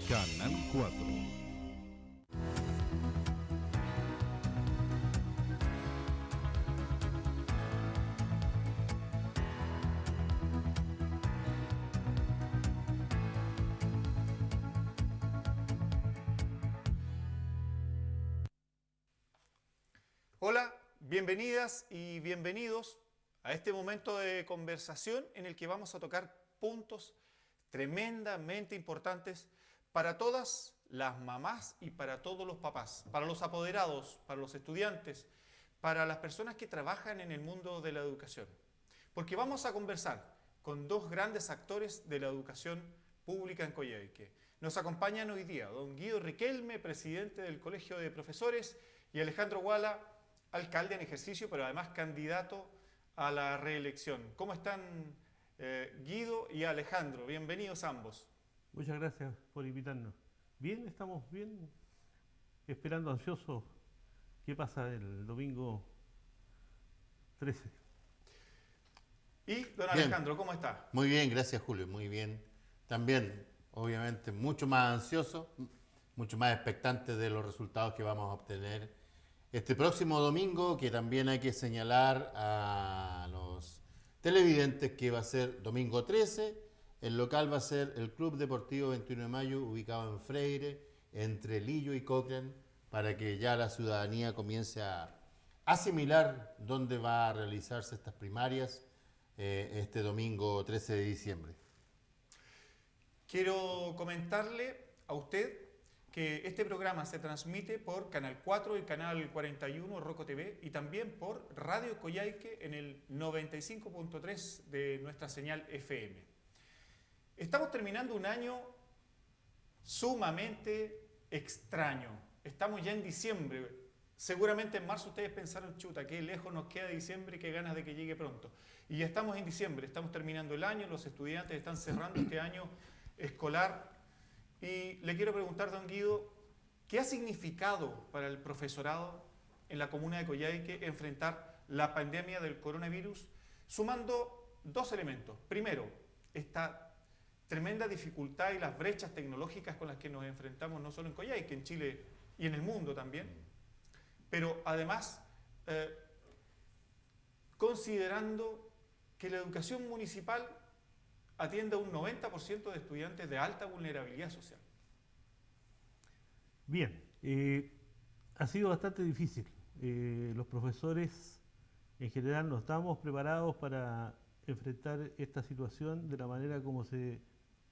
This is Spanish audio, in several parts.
Canal 4. Hola, bienvenidas y bienvenidos a este momento de conversación en el que vamos a tocar puntos tremendamente importantes para todas las mamás y para todos los papás, para los apoderados, para los estudiantes, para las personas que trabajan en el mundo de la educación. Porque vamos a conversar con dos grandes actores de la educación pública en Coyhaique. Nos acompañan hoy día don Guido Riquelme, presidente del Colegio de Profesores, y Alejandro Guala, alcalde en ejercicio, pero además candidato a la reelección. ¿Cómo están Guido y Alejandro? Bienvenidos ambos. Muchas gracias por invitarnos. Bien, estamos bien, esperando ansiosos qué pasa el domingo 13. Y don Bien, Alejandro, ¿cómo está? muy bien, gracias Julio, muy bien. También, obviamente, mucho más ansioso, mucho más expectante de los resultados que vamos a obtener este próximo domingo, que también hay que señalar a los televidentes que va a ser domingo 13. El local va a ser el Club Deportivo 21 de Mayo, ubicado en Freire, entre Lillo y Cochrane, para que ya la ciudadanía comience a asimilar dónde va a realizarse estas primarias este domingo 13 de diciembre. Quiero comentarle a usted que este programa se transmite por Canal 4 y Canal 41 Roco TV y también por Radio Coyhaique en el 95.3 de nuestra señal FM. Estamos terminando un año sumamente extraño. Estamos ya en diciembre. Seguramente en marzo ustedes pensaron, chuta, qué lejos nos queda diciembre, qué ganas de que llegue pronto. Y ya estamos en diciembre, estamos terminando el año, los estudiantes están cerrando este año escolar. Y le quiero preguntar, don Guido, ¿qué ha significado para el profesorado en la comuna de Coyhaique enfrentar la pandemia del coronavirus, sumando dos elementos? Primero, esta tremenda dificultad y las brechas tecnológicas con las que nos enfrentamos no solo en Coyhaique, en Chile y en el mundo también, pero además considerando que la educación municipal atiende a un 90% de estudiantes de alta vulnerabilidad social. Bien, ha sido bastante difícil. Los profesores en general no estamos preparados para enfrentar esta situación de la manera como se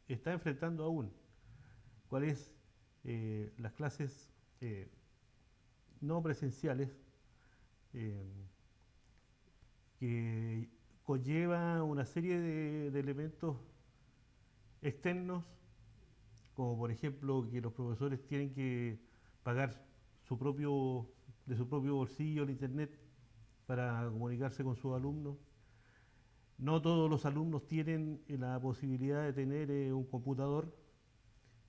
está enfrentando aún. ¿Cuáles las clases no presenciales eh, que conlleva una serie de elementos externos, como por ejemplo que los profesores tienen que pagar de su propio bolsillo el internet para comunicarse con sus alumnos? No todos los alumnos tienen la posibilidad de tener un computador.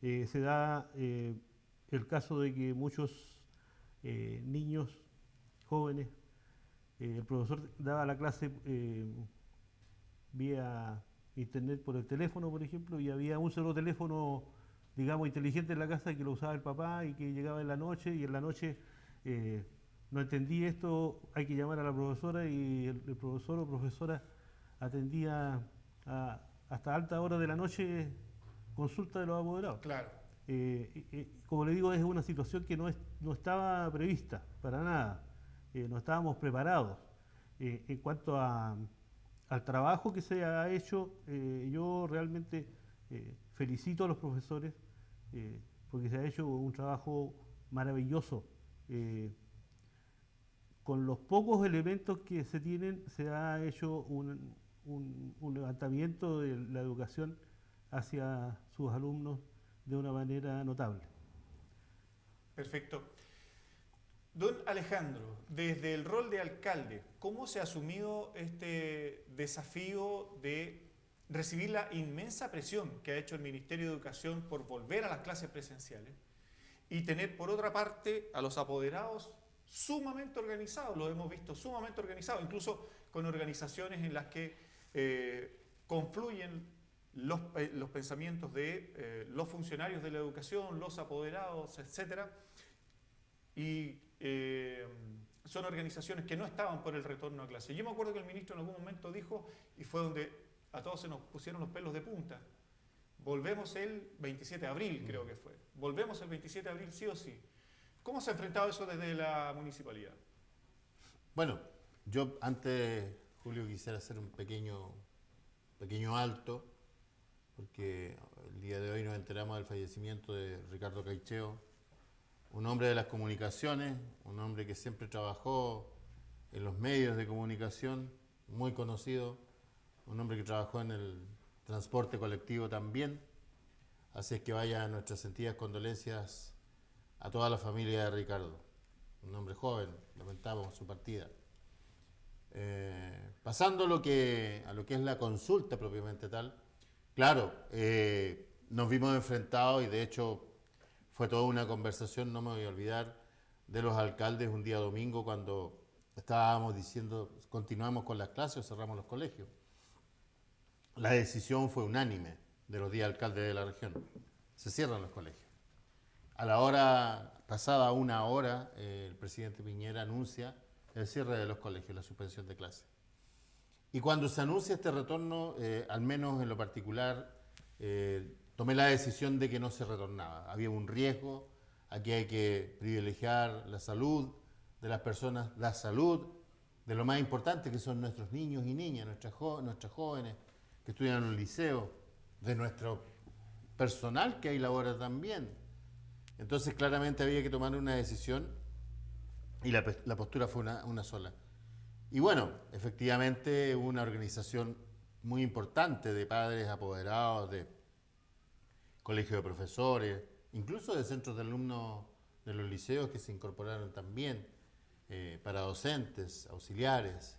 Se da el caso de que muchos niños jóvenes, el profesor daba la clase vía internet por el teléfono, por ejemplo, y había un solo teléfono, digamos, inteligente en la casa que lo usaba el papá y que llegaba en la noche, y en la noche no entendí esto, hay que llamar a la profesora, y el profesor o profesora atendía hasta alta hora de la noche consulta de los apoderados. Claro. Como le digo, es una situación que no estaba prevista para nada, no estábamos preparados. En cuanto al trabajo que se ha hecho, yo realmente felicito a los profesores porque se ha hecho un trabajo maravilloso. Con los pocos elementos que se tienen, se ha hecho un levantamiento de la educación hacia sus alumnos de una manera notable. Perfecto. Don Alejandro, desde el rol de alcalde, ¿cómo se ha asumido este desafío de recibir la inmensa presión que ha hecho el Ministerio de Educación por volver a las clases presenciales y tener por otra parte a los apoderados sumamente organizados? Lo hemos visto sumamente organizados, incluso con organizaciones en las que confluyen los pensamientos de los funcionarios de la educación, los apoderados, etcétera. Y son organizaciones que no estaban por el retorno a clase. Yo me acuerdo que el ministro en algún momento dijo, y fue donde a todos se nos pusieron los pelos de punta, volvemos el 27 de abril, creo que fue. Volvemos el 27 de abril sí o sí. ¿Cómo se ha enfrentado eso desde la municipalidad? Bueno, yo antes, Julio, quisiera hacer un pequeño alto, porque el día de hoy nos enteramos del fallecimiento de Ricardo Caicheo, un hombre de las comunicaciones, un hombre que siempre trabajó en los medios de comunicación, muy conocido, un hombre que trabajó en el transporte colectivo también. Así es que vaya nuestras sentidas condolencias a toda la familia de Ricardo, un hombre joven, lamentamos su partida. Pasando a lo que es la consulta propiamente tal, claro, nos vimos enfrentados y de hecho fue toda una conversación, no me voy a olvidar, de los alcaldes un día domingo cuando estábamos diciendo continuamos con las clases o cerramos los colegios. La decisión fue unánime de los 10 alcaldes de la región. Se cierran los colegios. A la hora, pasada una hora, el presidente Piñera anuncia el cierre de los colegios, la suspensión de clases. Y cuando se anuncia este retorno, al menos en lo particular, tomé la decisión de que no se retornaba. Había un riesgo, aquí hay que privilegiar la salud de las personas, la salud de lo más importante que son nuestros niños y niñas, nuestras jóvenes que estudian en el liceo, de nuestro personal que ahí labora también. Entonces claramente había que tomar una decisión y la postura fue una sola. Y bueno, efectivamente hubo una organización muy importante de padres apoderados, de colegios de profesores, incluso de centros de alumnos de los liceos que se incorporaron también, para docentes, auxiliares,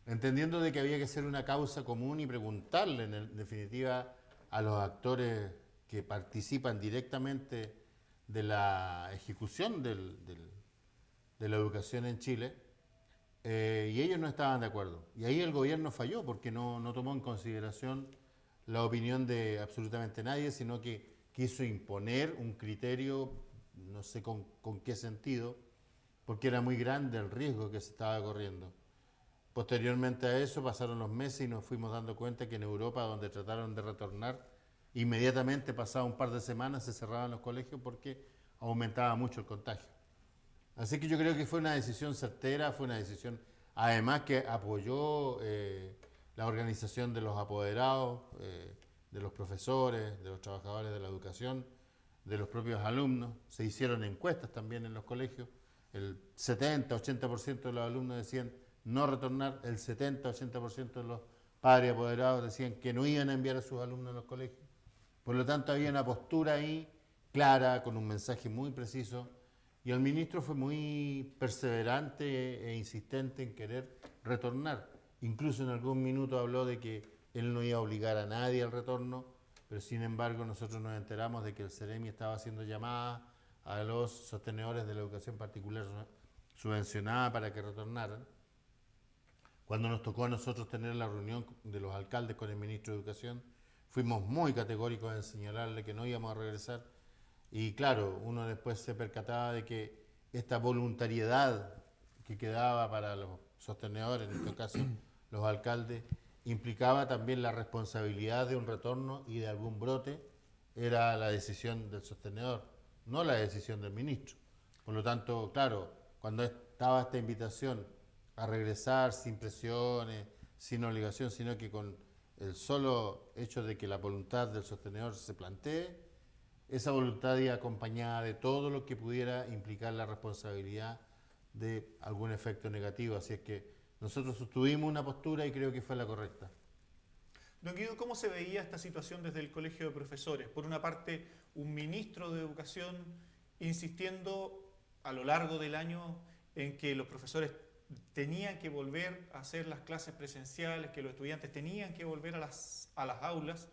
entendiendo de que había que hacer una causa común y preguntarle en definitiva a los actores que participan directamente de la ejecución de la educación en Chile, y ellos no estaban de acuerdo. Y ahí el gobierno falló porque no tomó en consideración la opinión de absolutamente nadie, sino que quiso imponer un criterio, no sé con qué sentido, porque era muy grande el riesgo que se estaba corriendo. Posteriormente a eso pasaron los meses y nos fuimos dando cuenta que en Europa, donde trataron de retornar, inmediatamente pasado un par de semanas se cerraban los colegios porque aumentaba mucho el contagio. Así que yo creo que fue una decisión certera, fue una decisión además que apoyó la organización de los apoderados, de los profesores, de los trabajadores de la educación, de los propios alumnos. Se hicieron encuestas también en los colegios. El 70-80% de los alumnos decían no retornar, el 70-80% de los padres apoderados decían que no iban a enviar a sus alumnos a los colegios. Por lo tanto, había una postura ahí clara, con un mensaje muy preciso, y el ministro fue muy perseverante e insistente en querer retornar. Incluso en algún minuto habló de que él no iba a obligar a nadie al retorno, pero sin embargo nosotros nos enteramos de que el Ceremi estaba haciendo llamadas a los sostenedores de la educación particular subvencionada para que retornaran. Cuando nos tocó a nosotros tener la reunión de los alcaldes con el ministro de Educación, fuimos muy categóricos en señalarle que no íbamos a regresar. Y claro, uno después se percataba de que esta voluntariedad que quedaba para los sostenedores, en este caso los alcaldes, implicaba también la responsabilidad de un retorno y de algún brote, era la decisión del sostenedor, no la decisión del ministro. Por lo tanto, claro, cuando estaba esta invitación a regresar sin presiones, sin obligación, sino que con el solo hecho de que la voluntad del sostenedor se plantee, esa voluntad iba acompañada de todo lo que pudiera implicar la responsabilidad de algún efecto negativo. Así es que nosotros sostuvimos una postura y creo que fue la correcta. Don Guido, ¿cómo se veía esta situación desde el Colegio de Profesores? Por una parte, un ministro de Educación insistiendo a lo largo del año en que los profesores tenían que volver a hacer las clases presenciales, que los estudiantes tenían que volver a las aulas,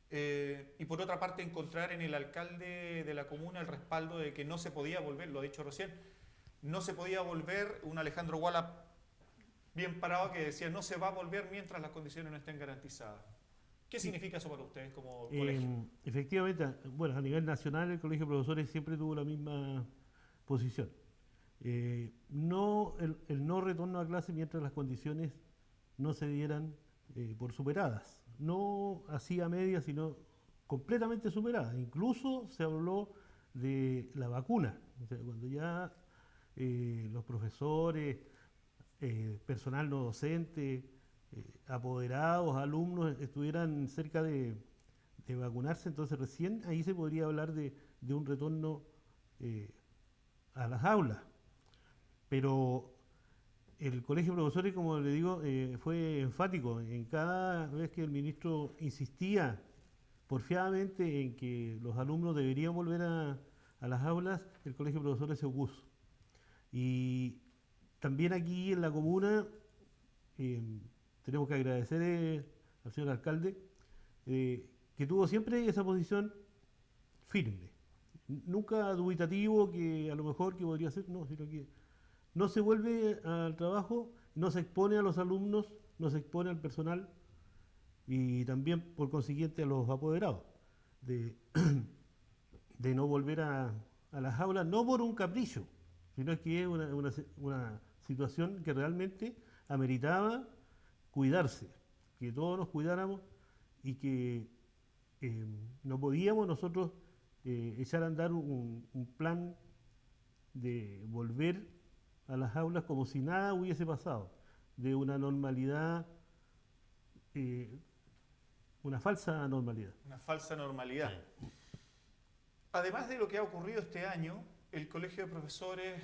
y por otra parte encontrar en el alcalde de la comuna el respaldo de que no se podía volver, lo ha dicho recién, no se podía volver, un Alejandro Guala bien parado que decía no se va a volver mientras las condiciones no estén garantizadas. ¿Qué significa eso para ustedes como colegio? Efectivamente, bueno, a nivel nacional el Colegio de Profesores siempre tuvo la misma posición. El no retorno a clase mientras las condiciones no se dieran por superadas. No así a medias, sino completamente superadas. Incluso se habló de la vacuna. O sea, cuando ya los profesores, personal no docente, apoderados, alumnos estuvieran cerca de vacunarse, entonces recién ahí se podría hablar de un retorno eh, a las aulas. Pero el Colegio de Profesores, como le digo, fue enfático en cada vez que el ministro insistía porfiadamente en que los alumnos deberían volver a las aulas, el Colegio de Profesores se opuso. Y también aquí en la comuna eh, tenemos que agradecer al señor alcalde que tuvo siempre esa posición firme, nunca dubitativo que a lo mejor que podría ser, no, sino que no se vuelve al trabajo, no se expone a los alumnos, no se expone al personal y también por consiguiente a los apoderados de, de no volver a las aulas, no por un capricho, sino que es una situación que realmente ameritaba cuidarse, que todos nos cuidáramos y que no podíamos nosotros echar a andar un plan de volver a las aulas como si nada hubiese pasado, de una normalidad, una falsa normalidad. Una falsa normalidad. Sí. Además de lo que ha ocurrido este año, el Colegio de Profesores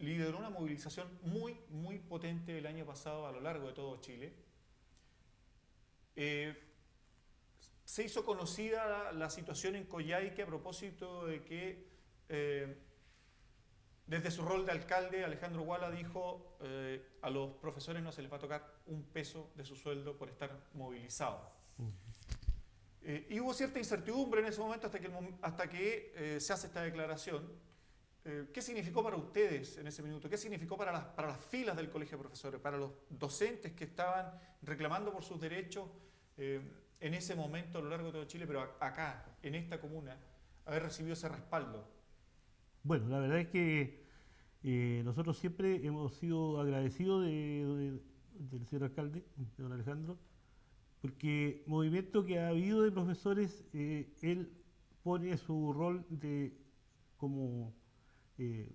lideró una movilización muy, muy potente el año pasado a lo largo de todo Chile. Se hizo conocida la situación en Coyhaique a propósito de que desde su rol de alcalde, Alejandro Guala dijo a los profesores no se les va a tocar un peso de su sueldo por estar movilizados. Y hubo cierta incertidumbre en ese momento hasta que se hace esta declaración. ¿Qué significó para ustedes en ese minuto? ¿Qué significó para las filas del Colegio de Profesores, para los docentes que estaban reclamando por sus derechos en ese momento a lo largo de todo Chile, pero acá, en esta comuna, haber recibido ese respaldo? Bueno, la verdad es que nosotros siempre hemos sido agradecidos del señor alcalde, de don Alejandro, porque movimiento que ha habido de profesores, él pone su rol como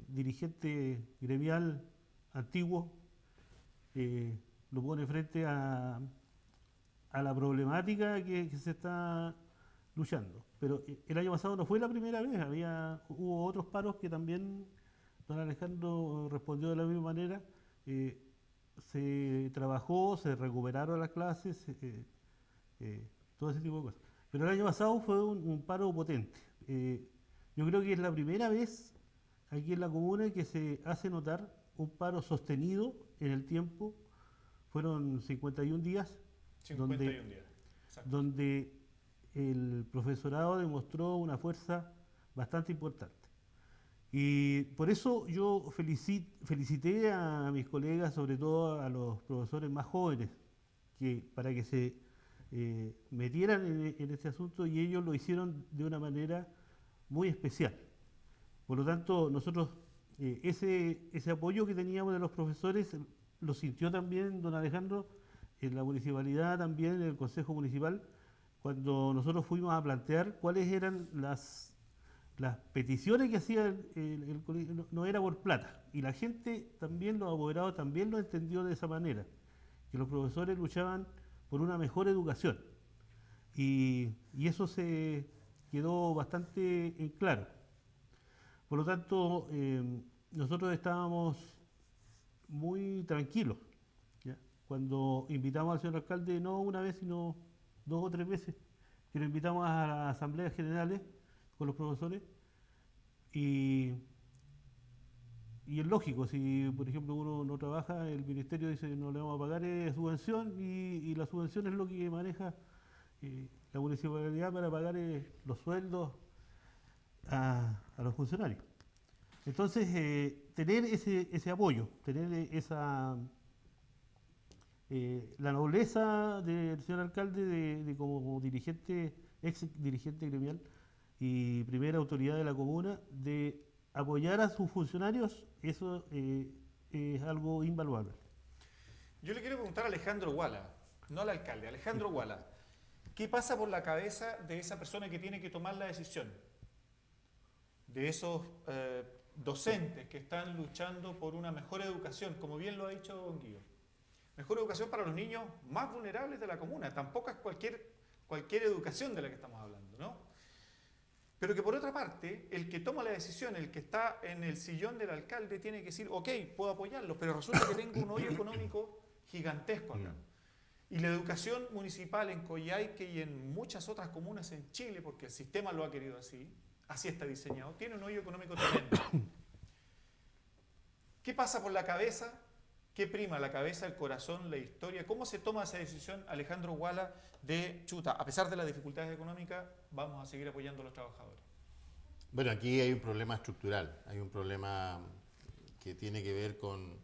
dirigente gremial antiguo, lo pone frente a la problemática que se está luchando. Pero el año pasado no fue la primera vez, hubo otros paros que también don Alejandro respondió de la misma manera. Se trabajó, se recuperaron las clases, todo ese tipo de cosas. Pero el año pasado fue un paro potente. Yo creo que es la primera vez aquí en la comuna que se hace notar un paro sostenido en el tiempo. Fueron 51 días. 51 días. Exacto. Donde el profesorado demostró una fuerza bastante importante. Y por eso yo felicité a mis colegas, sobre todo a los profesores más jóvenes, para que se metieran en este asunto, y ellos lo hicieron de una manera muy especial. Por lo tanto, nosotros ese apoyo que teníamos de los profesores lo sintió también don Alejandro en la municipalidad, también en el Consejo Municipal, cuando nosotros fuimos a plantear cuáles eran las peticiones que hacía el colegio. No era por plata. Y la gente también, los apoderados también lo entendió de esa manera, que los profesores luchaban por una mejor educación. Y eso se quedó bastante en claro. Por lo tanto, nosotros estábamos muy tranquilos, ¿ya? Cuando invitamos al señor alcalde, no una vez, sino 2 o 3 veces, que lo invitamos a las asambleas generales con los profesores, y es lógico, si por ejemplo uno no trabaja, el ministerio dice no le vamos a pagar subvención, y la subvención es lo que maneja la municipalidad para pagar los sueldos a los funcionarios. Entonces, tener ese apoyo, tener la nobleza del señor alcalde de como dirigente, ex dirigente gremial y primera autoridad de la comuna, de apoyar a sus funcionarios, eso es algo invaluable. Yo le quiero preguntar a Alejandro Guala, no al alcalde, Alejandro Guala, ¿qué pasa por la cabeza de esa persona que tiene que tomar la decisión? De esos docentes que están luchando por una mejor educación, como bien lo ha dicho don Guido. Mejor educación para los niños más vulnerables de la comuna. Tampoco es cualquier educación de la que estamos hablando, ¿no? Pero que por otra parte, el que toma la decisión, el que está en el sillón del alcalde, tiene que decir, ok, puedo apoyarlos, pero resulta que tengo un hoyo económico gigantesco acá. Y la educación municipal en Coyhaique y en muchas otras comunas en Chile, porque el sistema lo ha querido así está diseñado, tiene un hoyo económico tremendo. ¿Qué pasa por la cabeza? ¿Qué prima la cabeza, el corazón, la historia? ¿Cómo se toma esa decisión, Alejandro Guala, de chuta, a pesar de las dificultades económicas, vamos a seguir apoyando a los trabajadores? Bueno, aquí hay un problema estructural, hay un problema que tiene que ver con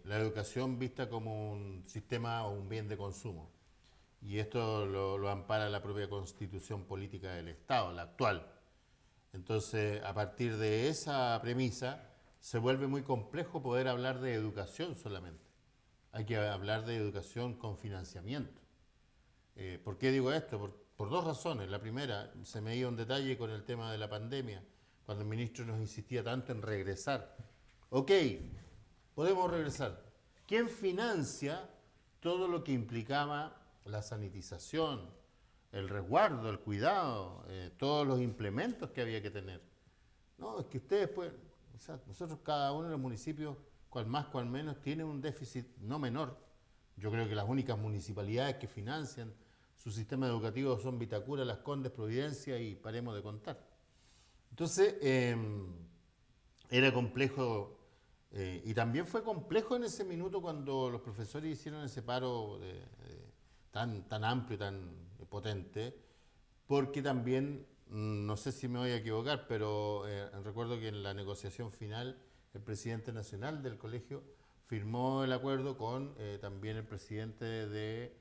la educación vista como un sistema o un bien de consumo. Y esto lo ampara la propia Constitución Política del Estado, la actual. Entonces, a partir de esa premisa, se vuelve muy complejo poder hablar de educación solamente. Hay que hablar de educación con financiamiento. ¿Por qué digo esto? Por dos razones. La primera, se me iba un detalle con el tema de la pandemia, cuando el ministro nos insistía tanto en regresar. Ok, podemos regresar. ¿Quién financia todo lo que implicaba la sanitización, el resguardo, el cuidado, todos los implementos que había que tener? No, es que ustedes pueden, o sea, nosotros cada uno de los municipios, cual más, cual menos, tiene un déficit no menor. Yo creo que las únicas municipalidades que financian su sistema educativo son Vitacura, Las Condes, Providencia y paremos de contar. Entonces, era complejo, y también fue complejo en ese minuto cuando los profesores hicieron ese paro tan amplio, tan potente, porque también, no sé si me voy a equivocar, pero recuerdo que en la negociación final el presidente nacional del colegio firmó el acuerdo con también el presidente de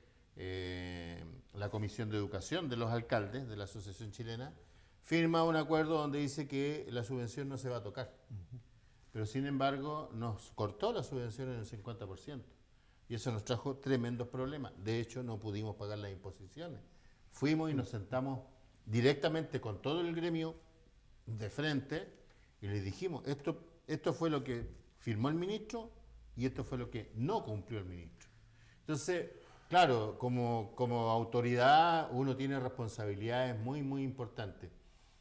la Comisión de Educación de los alcaldes de la Asociación Chilena, firma un acuerdo donde dice que la subvención no se va a tocar. Pero sin embargo nos cortó la subvención en el 50%. Y eso nos trajo tremendos problemas. De hecho, no pudimos pagar las imposiciones. Fuimos y nos sentamos directamente con todo el gremio de frente y les dijimos, esto fue lo que firmó el ministro y esto fue lo que no cumplió el ministro. Entonces, claro, como autoridad uno tiene responsabilidades muy, muy importantes,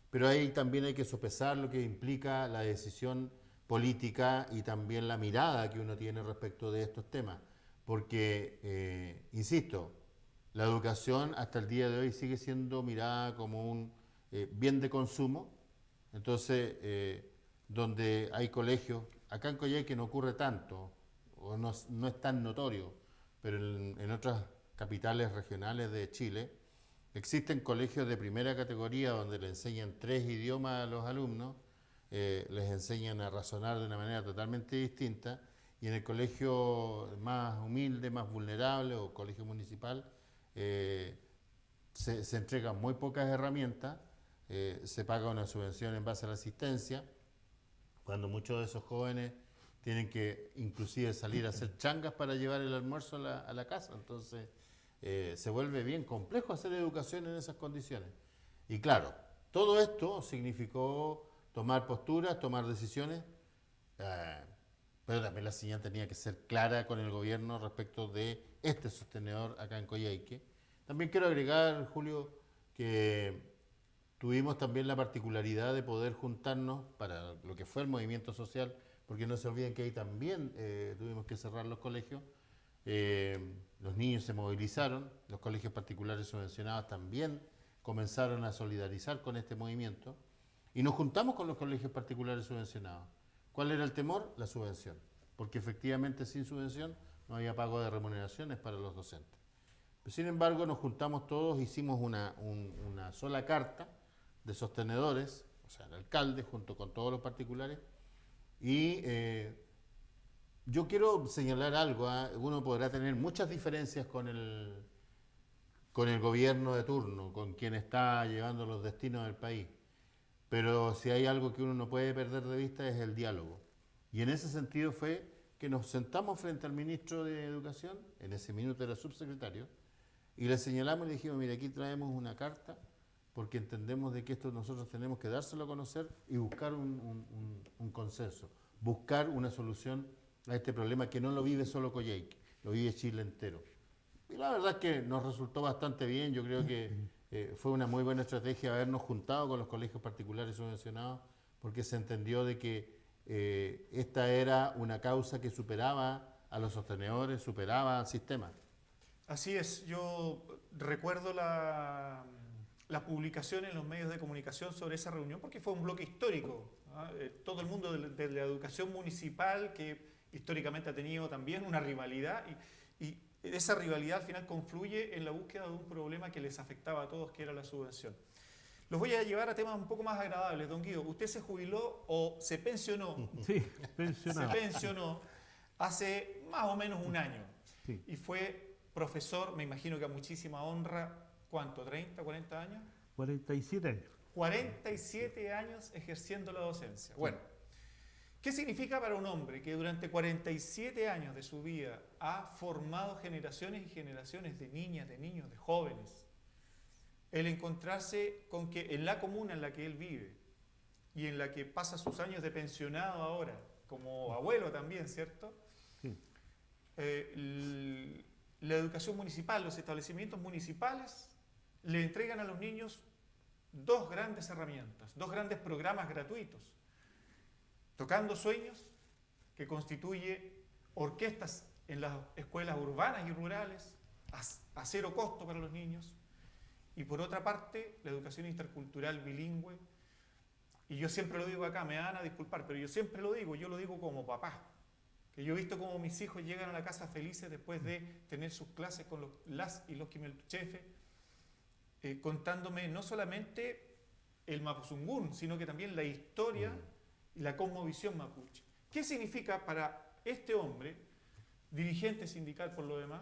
pero ahí también hay que sopesar lo que implica la decisión política y también la mirada que uno tiene respecto de estos temas. Porque, insisto, la educación hasta el día de hoy sigue siendo mirada como un bien de consumo. Entonces, donde hay colegios, acá en Coyhaique no ocurre tanto, o no es tan notorio, pero en otras capitales regionales de Chile existen colegios de primera categoría donde le enseñan 3 idiomas a los alumnos, les enseñan a razonar de una manera totalmente distinta, y en el colegio más humilde, más vulnerable o colegio municipal se entregan muy pocas herramientas, se paga una subvención en base a la asistencia, cuando muchos de esos jóvenes tienen que inclusive salir a hacer changas para llevar el almuerzo a la casa. Entonces se vuelve bien complejo hacer educación en esas condiciones. Y claro, todo esto significó tomar posturas, tomar decisiones, pero también la señal tenía que ser clara con el gobierno respecto de este sostenedor acá en Coyhaique. También quiero agregar, Julio, que tuvimos también la particularidad de poder juntarnos para lo que fue el movimiento social, porque no se olviden que ahí también tuvimos que cerrar los colegios. Los niños se movilizaron, los colegios particulares subvencionados también comenzaron a solidarizar con este movimiento y nos juntamos con los colegios particulares subvencionados. ¿Cuál era el temor? La subvención, porque efectivamente sin subvención no había pago de remuneraciones para los docentes. Pero sin embargo nos juntamos todos, hicimos una sola carta de sostenedores, o sea, el alcalde junto con todos los particulares, y Yo quiero señalar algo, ¿ah? Uno podrá tener muchas diferencias con el gobierno de turno, con quien está llevando los destinos del país, pero si hay algo que uno no puede perder de vista es el diálogo. Y en ese sentido fue que nos sentamos frente al ministro de Educación, en ese minuto era subsecretario, y le señalamos y le dijimos, mire, aquí traemos una carta porque entendemos de que esto nosotros tenemos que dárselo a conocer y buscar un consenso, buscar una solución a este problema que no lo vive solo Coyhaique, lo vive Chile entero. Y la verdad es que nos resultó bastante bien, yo creo que fue una muy buena estrategia habernos juntado con los colegios particulares subvencionados, porque se entendió de que esta era una causa que superaba a los sostenedores, superaba al sistema. Así es, yo recuerdo la publicación en los medios de comunicación sobre esa reunión porque fue un bloque histórico. ¿Ah? Todo el mundo de la educación municipal, que históricamente ha tenido también una rivalidad, y esa rivalidad al final confluye en la búsqueda de un problema que les afectaba a todos, que era la subvención. Los voy a llevar a temas un poco más agradables, don Guido. ¿Usted se jubiló o se pensionó? Sí, pensionado. Se pensionó hace más o menos un año. Sí. Y fue profesor, me imagino que a muchísima honra, ¿cuánto? ¿30, 40 años? 47 años. 47 años ejerciendo la docencia. Bueno, ¿qué significa para un hombre que durante 47 años de su vida ha formado generaciones y generaciones de niñas, de niños, de jóvenes, el encontrarse con que en la comuna en la que él vive y en la que pasa sus años de pensionado ahora, como abuelo también, ¿cierto? Sí. La educación municipal, los establecimientos municipales le entregan a los niños dos grandes herramientas, dos grandes programas gratuitos. Tocando Sueños, que constituye orquestas en las escuelas urbanas y rurales a cero costo para los niños. Y por otra parte, la educación intercultural bilingüe. Y yo siempre lo digo acá, me van a disculpar, pero yo siempre lo digo, yo lo digo como papá. Que yo he visto cómo mis hijos llegan a la casa felices después de tener sus clases con las y los Quimelchefes, contándome no solamente el Mapuzungún, sino que también la historia y la cosmovisión mapuche. ¿Qué significa para este hombre, dirigente sindical por lo demás,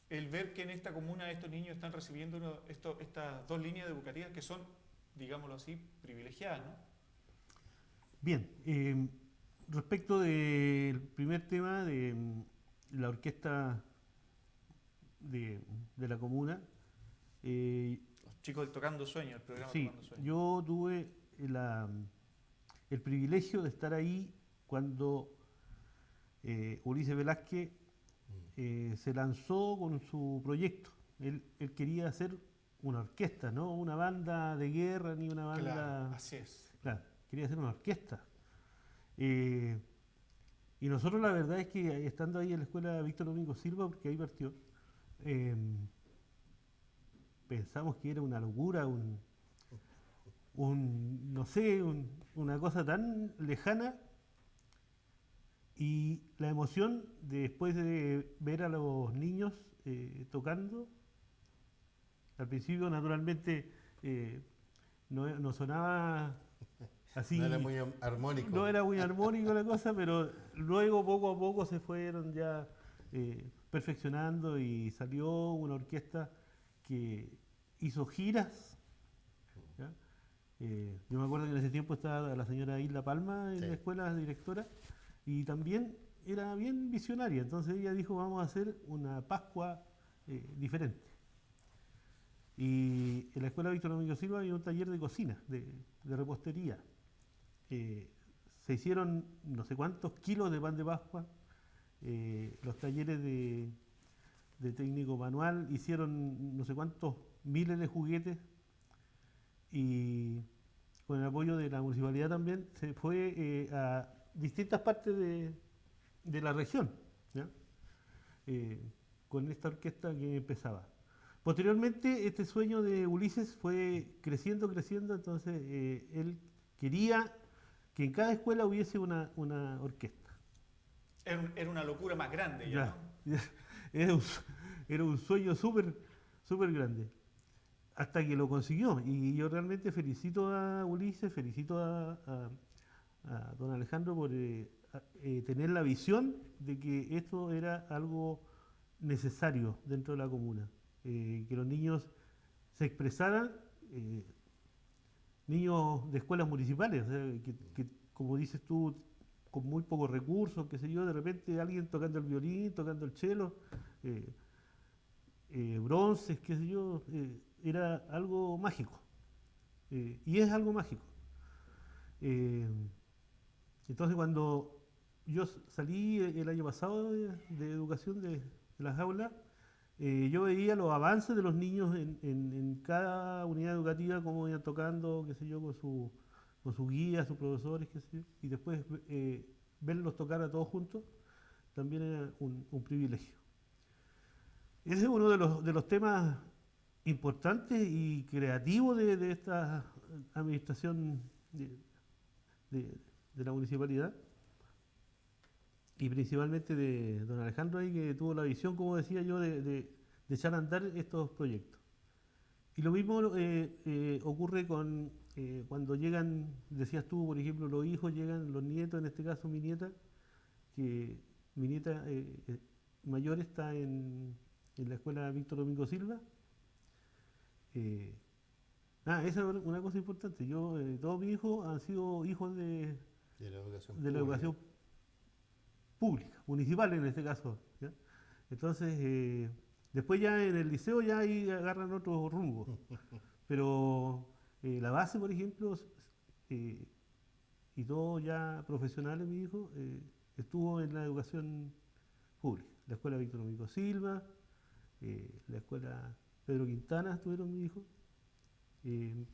el ver que en esta comuna estos niños están recibiendo estas dos líneas educativas que son, digámoslo así, privilegiadas, ¿no? Bien, respecto del primer tema de la orquesta de la comuna, Los chicos del Tocando Sueños, el programa sí, Tocando Sueños. yo tuve el privilegio de estar ahí cuando Ulises Velázquez se lanzó con su proyecto. Él quería hacer una orquesta, no una banda de guerra ni una banda... Claro, así es. Claro, quería hacer una orquesta. Y nosotros la verdad es que estando ahí en la escuela Víctor Domingo Silva, porque ahí partió, pensamos que era una locura, no sé, una cosa tan lejana. Y la emoción después de ver a los niños tocando, al principio naturalmente no sonaba así. No era muy armónico. No era muy armónico la cosa, pero luego poco a poco se fueron ya perfeccionando y salió una orquesta que hizo giras. ¿Ya? Yo me acuerdo que en ese tiempo estaba la señora Isla Palma en Sí. la escuela directora y también era bien visionaria. Entonces ella dijo, vamos a hacer una Pascua diferente. Y en la escuela Víctor Domingo Silva había un taller de cocina, de repostería. Se hicieron no sé cuántos kilos de pan de Pascua. Los talleres de técnico manual hicieron no sé cuántos miles de juguetes. Y con el apoyo de la municipalidad también se fue a distintas partes de la región, ¿ya? Con esta orquesta que empezaba. Posteriormente, este sueño de Ulises fue creciendo, entonces él quería que en cada escuela hubiese una orquesta. Era una locura más grande ya, ¿no? Era un sueño súper grande. Hasta que lo consiguió. Y yo realmente felicito a Ulises, felicito a don Alejandro por tener la visión de que esto era algo necesario dentro de la comuna, que los niños se expresaran, niños de escuelas municipales, o sea, que, como dices tú, con muy pocos recursos, qué sé yo, de repente alguien tocando el violín, tocando el cello, eh, bronces, qué sé yo, era algo mágico, y es algo mágico. Eh, entonces cuando yo salí el año pasado de educación de las aulas, yo veía los avances de los niños en cada unidad educativa, cómo iban tocando, qué sé yo, con su guía, sus profesores, qué sé yo, y después verlos tocar a todos juntos, también era un privilegio. Ese es uno de los temas importantes y creativos de esta administración de, de la municipalidad, y principalmente de don Alejandro ahí, que tuvo la visión, como decía yo, de echar a andar estos proyectos. Y lo mismo ocurre con cuando llegan, decías tú, por ejemplo, los hijos, llegan los nietos, en este caso mi nieta, que mi nieta mayor está en la escuela Víctor Domingo Silva. Esa es una cosa importante. Yo, todos mis hijos han sido hijos De la educación de la pública. educación pública, municipal en este caso, ¿ya? Entonces, después ya en el liceo ya ahí agarran otro rumbo. Pero la base, por ejemplo, eh, y todo ya profesionales, mi hijo, estuvo en la educación pública. La escuela Víctor Domingo Silva, la escuela Pedro Quintana estuvieron mi hijo. Eh,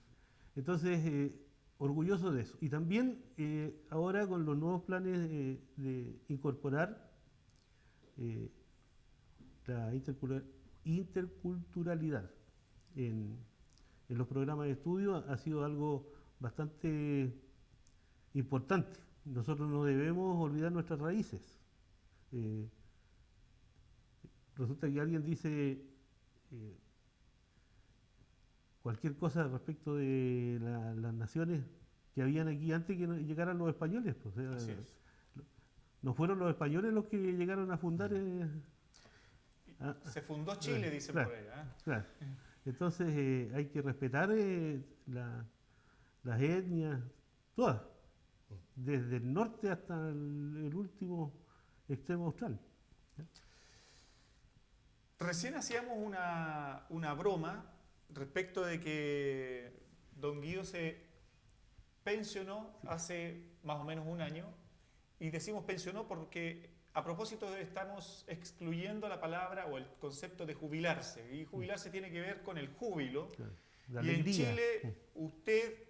entonces, orgulloso de eso. Y también ahora con los nuevos planes de incorporar eh, la interculturalidad en los programas de estudio ha sido algo bastante importante. Nosotros no debemos olvidar nuestras raíces. Eh, Resulta que alguien dice cualquier cosa respecto de las naciones que habían aquí antes que llegaran los españoles. Pues, o sea, Así es. no fueron los españoles los que llegaron a fundar. Se fundó Chile, dicen claro, por ahí. ¿Ah? claro. Entonces hay que respetar las etnias, todas, desde el norte hasta el último extremo austral. Recién hacíamos una broma respecto de que don Guido se pensionó hace más o menos un año, y decimos pensionó porque a propósito estamos excluyendo la palabra o el concepto de jubilarse, y jubilarse tiene que ver con el júbilo, Claro, la y en alegría. Chile usted,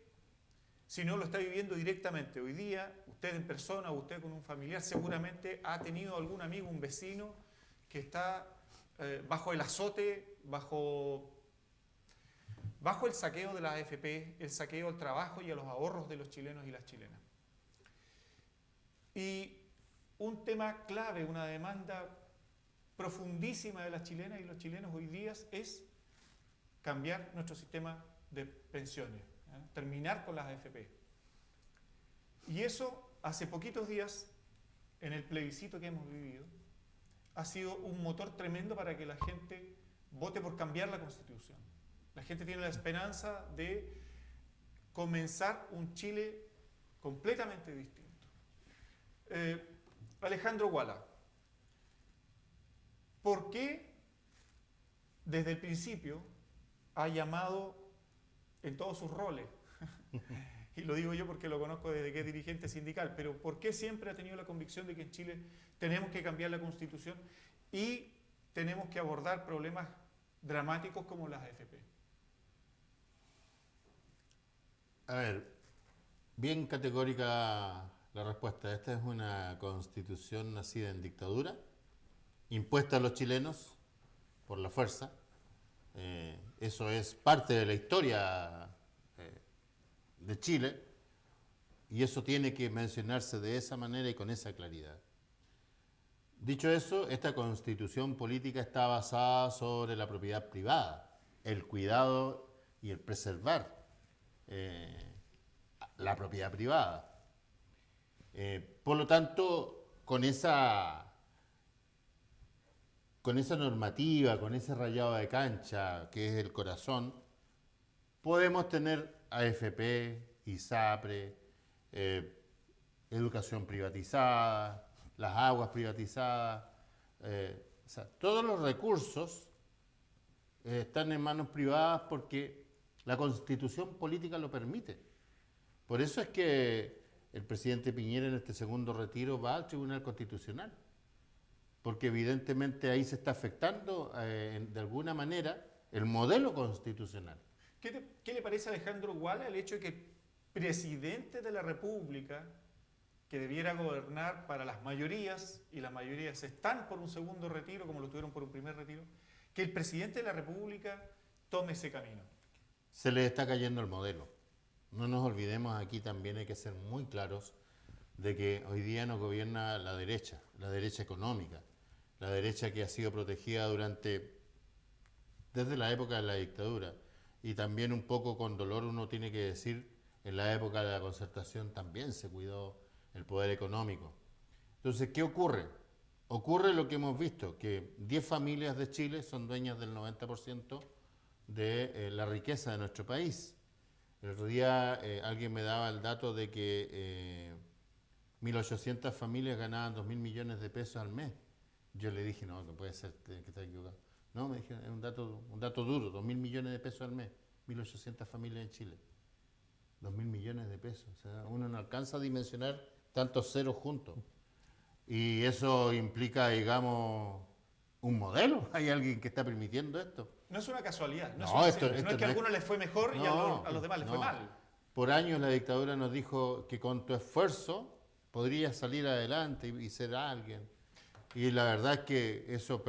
si no lo está viviendo directamente hoy día, usted en persona o usted con un familiar, seguramente ha tenido algún amigo, un vecino que está bajo el azote, bajo el saqueo de las AFP, el saqueo al trabajo y a los ahorros de los chilenos y las chilenas. Y un tema clave, una demanda profundísima de las chilenas y los chilenos hoy día es cambiar nuestro sistema de pensiones, terminar con las AFP. Y eso, hace poquitos días, en el plebiscito que hemos vivido, ha sido un motor tremendo para que la gente vote por cambiar la Constitución. La gente tiene la esperanza de comenzar un Chile completamente distinto. Alejandro Guala, ¿por qué desde el principio ha llamado en todos sus roles? Y lo digo yo porque lo conozco desde que es dirigente sindical, pero ¿por qué siempre ha tenido la convicción de que en Chile tenemos que cambiar la Constitución y tenemos que abordar problemas dramáticos como las AFP? A ver, bien categórica la respuesta. Esta es una constitución nacida en dictadura, impuesta a los chilenos por la fuerza. Eso es parte de la historia de Chile, y eso tiene que mencionarse de esa manera y con esa claridad. Dicho eso, esta constitución política está basada sobre la propiedad privada, el cuidado y el preservar la propiedad privada. Por lo tanto, con esa normativa, con ese rayado de cancha que es el corazón, podemos tener AFP, ISAPRE, educación privatizada, las aguas privatizadas, o sea, todos los recursos están en manos privadas porque la constitución política lo permite. Por eso es que el presidente Piñera en este segundo retiro va al Tribunal Constitucional, porque evidentemente ahí se está afectando de alguna manera el modelo constitucional. ¿Qué le parece a Alejandro Guala el hecho de que el presidente de la República, que debiera gobernar para las mayorías, y las mayorías están por un segundo retiro, como lo tuvieron por un primer retiro, que el presidente de la República tome ese camino? Se le está cayendo el modelo. No nos olvidemos, aquí también hay que ser muy claros de que hoy día nos gobierna la derecha económica, la derecha que ha sido protegida desde la época de la dictadura, y también un poco con dolor uno tiene que decir, en la época de la concertación también se cuidó el poder económico. Entonces, ¿qué ocurre? Ocurre lo que hemos visto, que 10 familias de Chile son dueñas del 90% de la riqueza de nuestro país. El otro día alguien me daba el dato de que 1.800 familias ganaban 2.000 millones de pesos al mes. Yo le dije, no puede ser, que está equivocado. No, me dijeron, es un dato duro, 2.000 millones de pesos al mes, 1.800 familias en Chile. 2.000 millones de pesos. O sea, uno no alcanza a dimensionar tantos ceros juntos. Y eso implica, digamos, un modelo. Hay alguien que está permitiendo esto. No es una casualidad, no, No, es, esto no es que a algunos les fue mejor y a los demás les fue mal. Por años la dictadura nos dijo que con tu esfuerzo podrías salir adelante y ser alguien. Y la verdad es que eso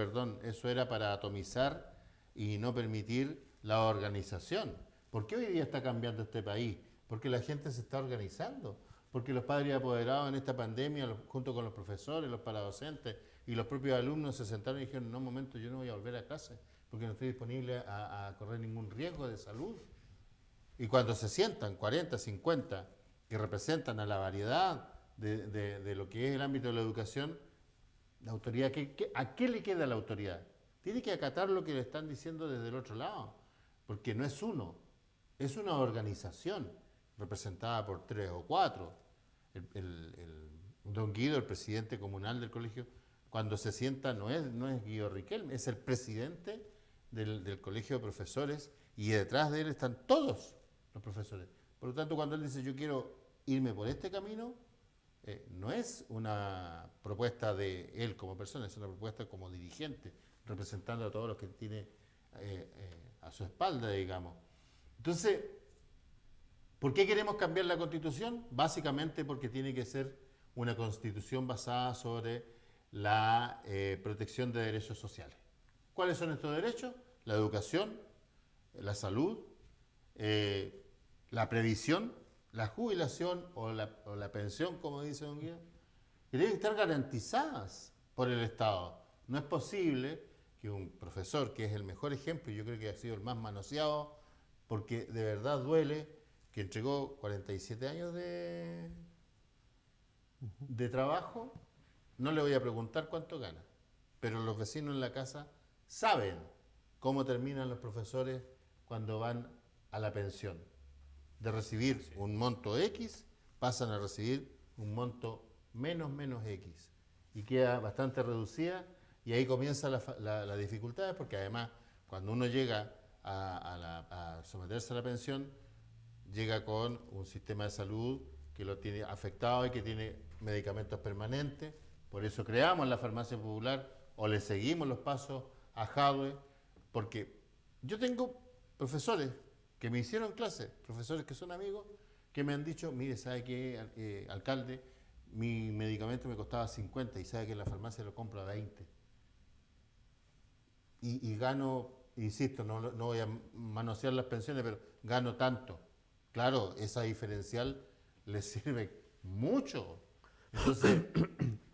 era para atomizar y no permitir la organización. ¿Por qué hoy día está cambiando este país? Porque la gente se está organizando. Porque los padres apoderados en esta pandemia, junto con los profesores, los paradocentes y los propios alumnos, se sentaron y dijeron, no, un momento, yo no voy a volver a clase porque no estoy disponible a correr ningún riesgo de salud. Y cuando se sientan 40, 50, que representan a la variedad de lo que es el ámbito de la educación, la autoridad, ¿a qué le queda la autoridad? Tiene que acatar lo que le están diciendo desde el otro lado, porque no es uno, es una organización representada por 3 o 4. Don Guido, el presidente comunal del colegio, cuando se sienta no es Guido Riquelme, es el presidente del colegio de profesores, y detrás de él están todos los profesores. Por lo tanto, cuando él dice yo quiero irme por este camino, no es una propuesta de él como persona, es una propuesta como dirigente, representando a todos los que tiene a su espalda, digamos. Entonces, ¿por qué queremos cambiar la Constitución? Básicamente porque tiene que ser una Constitución basada sobre la protección de derechos sociales. ¿Cuáles son estos derechos? La educación, la salud, la previsión, la jubilación o la pensión, como dice don Guido, que deben estar garantizadas por el Estado. No es posible que un profesor, que es el mejor ejemplo, y yo creo que ha sido el más manoseado, porque de verdad duele, que entregó 47 años de trabajo, no le voy a preguntar cuánto gana, pero los vecinos en la casa saben cómo terminan los profesores cuando van a la pensión. De recibir un monto X, pasan a recibir un monto menos X, y queda bastante reducida, y ahí comienza la dificultad, porque además cuando uno llega a someterse a la pensión, llega con un sistema de salud que lo tiene afectado y que tiene medicamentos permanentes. Por eso creamos la farmacia popular, o le seguimos los pasos a Jadwe, porque yo tengo profesores que me hicieron clase, profesores que son amigos, que me han dicho, mire, ¿sabe qué, alcalde? Mi medicamento me costaba 50 y sabe que en la farmacia lo compro a 20. Y gano, insisto, no voy a manosear las pensiones, pero gano tanto. Claro, esa diferencial les sirve mucho. Entonces,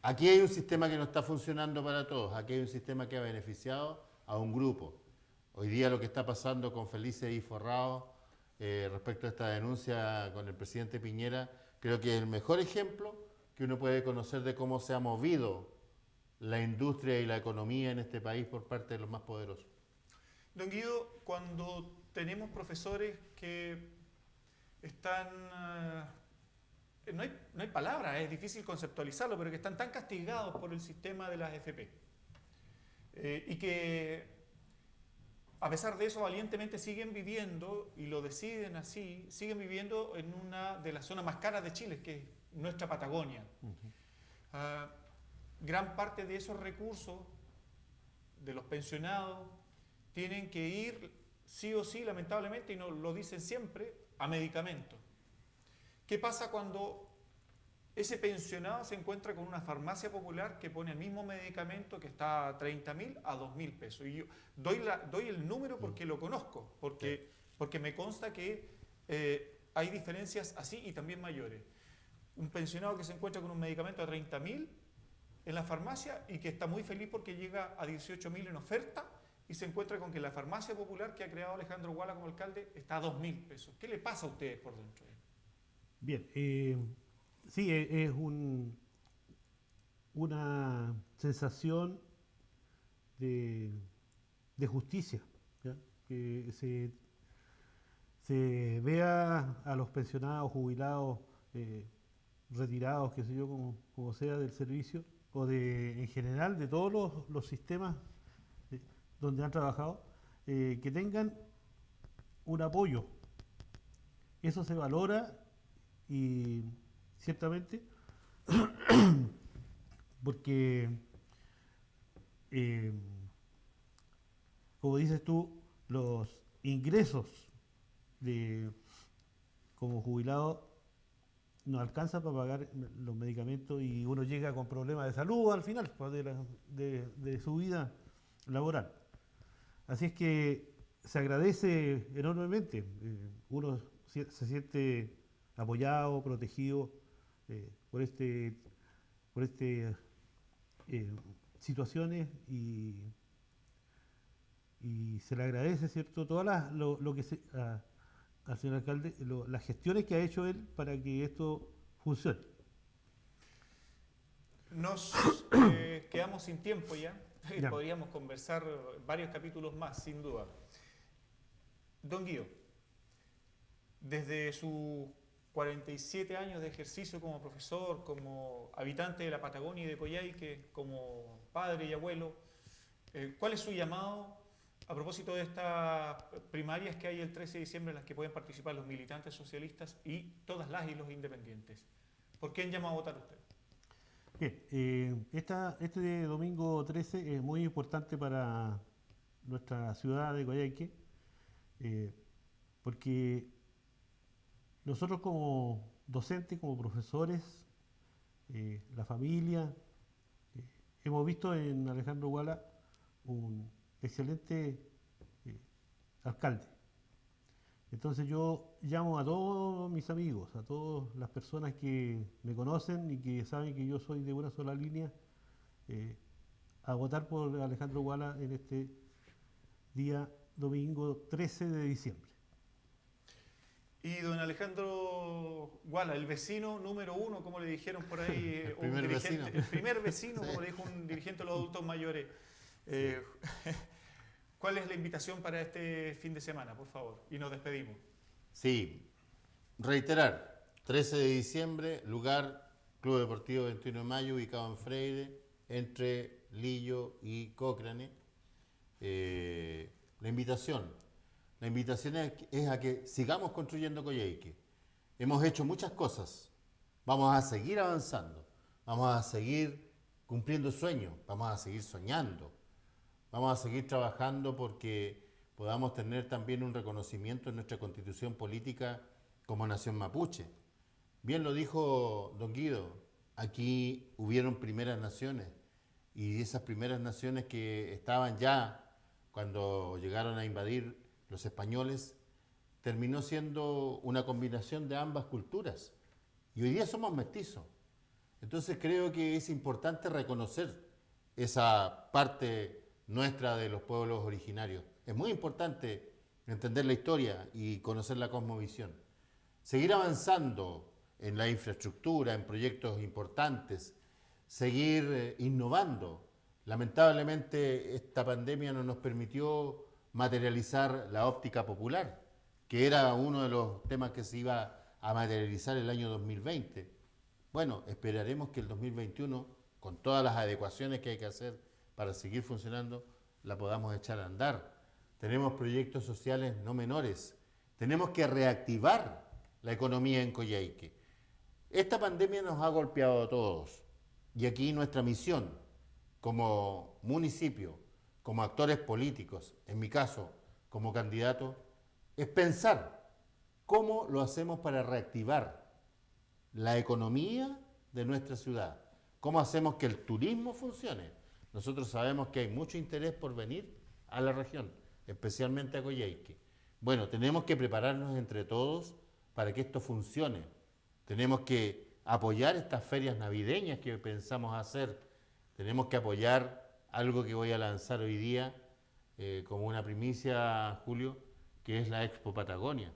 aquí hay un sistema que no está funcionando para todos. Aquí hay un sistema que ha beneficiado a un grupo. Hoy día lo que está pasando con Felice y Forrado respecto a esta denuncia con el presidente Piñera, creo que es el mejor ejemplo que uno puede conocer de cómo se ha movido la industria y la economía en este país por parte de los más poderosos. Don Guido, cuando tenemos profesores que están, no hay palabra, es difícil conceptualizarlo, pero que están tan castigados por el sistema de las FP y que a pesar de eso valientemente siguen viviendo, y lo deciden así, siguen viviendo en una de las zonas más caras de Chile, que es nuestra Patagonia. Gran parte de esos recursos de los pensionados tienen que ir sí o sí, lamentablemente, y nos lo dicen siempre, a medicamentos. ¿Qué pasa cuando ese pensionado se encuentra con una farmacia popular que pone el mismo medicamento que está a 30.000 a 2.000 pesos? Y yo doy el número porque lo conozco, porque me consta que hay diferencias así y también mayores. Un pensionado que se encuentra con un medicamento a 30.000 en la farmacia y que está muy feliz porque llega a 18.000 en oferta, y se encuentra con que la farmacia popular que ha creado Alejandro Guala como alcalde está a 2.000 pesos. ¿Qué le pasa a ustedes por dentro? Bien, sí, es una sensación de justicia, ¿ya? Que se vea a los pensionados, jubilados, retirados, qué sé yo, como sea, del servicio, o en general de todos los sistemas donde han trabajado, que tengan un apoyo. Eso se valora, y ciertamente porque como dices tú, los ingresos como jubilado no alcanza para pagar los medicamentos, y uno llega con problemas de salud al final, pues, de su vida laboral. Así es que se agradece enormemente. Uno se siente apoyado, protegido por situaciones, y se le agradece, ¿cierto?, todas al señor alcalde, las gestiones que ha hecho él para que esto funcione. Nos quedamos sin tiempo ya. Ya. Podríamos conversar varios capítulos más, sin duda. Don Guido, desde sus 47 años de ejercicio como profesor, como habitante de la Patagonia y de Coyhaique, como padre y abuelo, ¿cuál es su llamado a propósito de estas primarias que hay el 13 de diciembre en las que pueden participar los militantes socialistas y todas las y los independientes? ¿Por quién llama a votar usted? Bien, este domingo 13 es muy importante para nuestra ciudad de Coyhaique, porque nosotros como docentes, como profesores, la familia, hemos visto en Alejandro Guala un excelente alcalde. Entonces yo llamo a todos mis amigos, a todas las personas que me conocen y que saben que yo soy de una sola línea, a votar por Alejandro Guala en este día domingo 13 de diciembre. Y don Alejandro Guala, el vecino número uno, como le dijeron por ahí, El primer vecino. El primer vecino, Sí. como le dijo un dirigente de los adultos mayores. ¿Cuál es la invitación para este fin de semana, por favor? Y nos despedimos. Sí, reiterar, 13 de diciembre, lugar Club Deportivo 21 de Mayo, ubicado en Freire, entre Lillo y Cochrane. La invitación es a que sigamos construyendo Coyhaique. Hemos hecho muchas cosas, vamos a seguir avanzando, vamos a seguir cumpliendo sueños, vamos a seguir soñando, vamos a seguir trabajando porque podamos tener también un reconocimiento en nuestra constitución política como nación mapuche. Bien lo dijo don Guido, aquí hubieron primeras naciones, y esas primeras naciones que estaban ya cuando llegaron a invadir los españoles, terminó siendo una combinación de ambas culturas. Y hoy día somos mestizos. Entonces creo que es importante reconocer esa parte nuestra de los pueblos originarios. Es muy importante entender la historia y conocer la cosmovisión. Seguir avanzando en la infraestructura, en proyectos importantes, seguir innovando. Lamentablemente esta pandemia no nos permitió materializar la óptica popular, que era uno de los temas que se iba a materializar el año 2020. Bueno, esperaremos que el 2021, con todas las adecuaciones que hay que hacer para seguir funcionando, la podamos echar a andar. Tenemos proyectos sociales no menores. Tenemos que reactivar la economía en Coyhaique. Esta pandemia nos ha golpeado a todos y aquí nuestra misión como municipio, como actores políticos, en mi caso como candidato, es pensar cómo lo hacemos para reactivar la economía de nuestra ciudad, cómo hacemos que el turismo funcione. Nosotros sabemos que hay mucho interés por venir a la región, especialmente a Coyhaique. Bueno, tenemos que prepararnos entre todos para que esto funcione. Tenemos que apoyar estas ferias navideñas que pensamos hacer. Tenemos que apoyar algo que voy a lanzar hoy día como una primicia, Julio, que es la Expo Patagonia.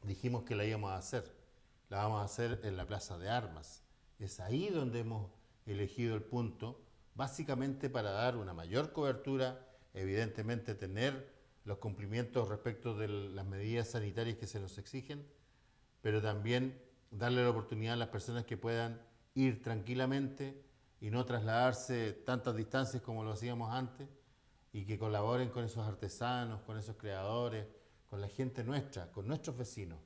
Dijimos que la íbamos a hacer. La vamos a hacer en la Plaza de Armas. Es ahí donde hemos elegido el punto, básicamente para dar una mayor cobertura, evidentemente tener los cumplimientos respecto de las medidas sanitarias que se nos exigen, pero también darle la oportunidad a las personas que puedan ir tranquilamente y no trasladarse tantas distancias como lo hacíamos antes, y que colaboren con esos artesanos, con esos creadores, con la gente nuestra, con nuestros vecinos.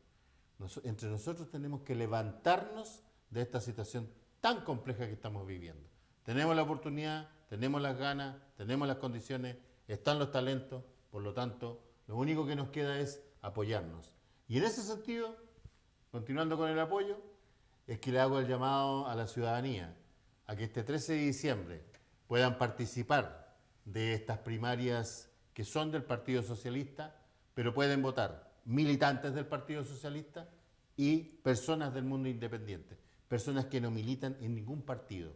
Entre nosotros tenemos que levantarnos de esta situación tan compleja que estamos viviendo. Tenemos la oportunidad, tenemos las ganas, tenemos las condiciones, están los talentos, por lo tanto, lo único que nos queda es apoyarnos. Y en ese sentido, continuando con el apoyo, es que le hago el llamado a la ciudadanía a que este 13 de diciembre puedan participar de estas primarias que son del Partido Socialista, pero pueden votar militantes del Partido Socialista y personas del mundo independiente, personas que no militan en ningún partido.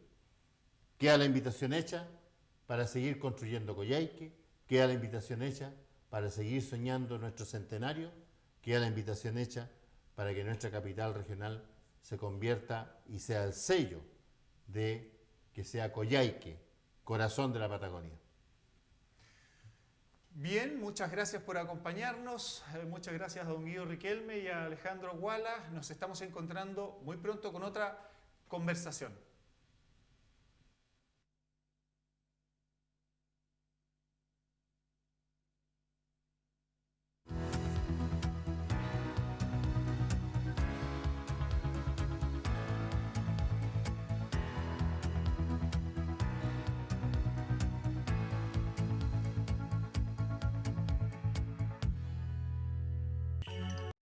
Queda la invitación hecha para seguir construyendo Coyhaique, queda la invitación hecha para seguir soñando nuestro centenario, queda la invitación hecha para que nuestra capital regional se convierta y sea el sello de que sea Coyhaique, corazón de la Patagonia. Bien, muchas gracias por acompañarnos. Muchas gracias a don Guido Riquelme y a Alejandro Guala. Nos estamos encontrando muy pronto con otra conversación.